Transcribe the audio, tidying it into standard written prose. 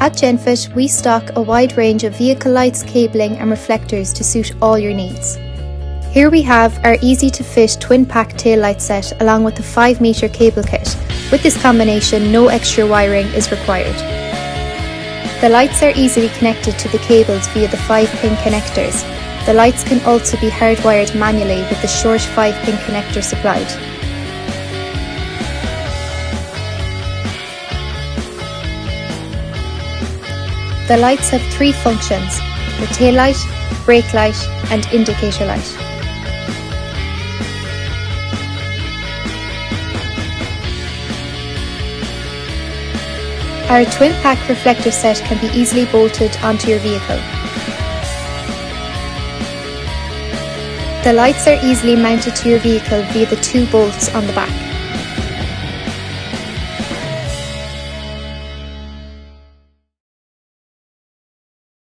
At Genfitt, we stock a wide range of vehicle lights, cabling and reflectors to suit all your needs. Here we have our easy-to-fit twin-pack tail light set along with the 5 metre cable kit. With this combination, no extra wiring is required. The lights are easily connected to the cables via the 5-pin connectors. The lights can also be hardwired manually with the short 5-pin connector supplied. The lights have 3 functions: the tail light, brake light and indicator light. Our twin-pack reflector set can be easily bolted onto your vehicle. The lights are easily mounted to your vehicle via the 2 bolts on the back.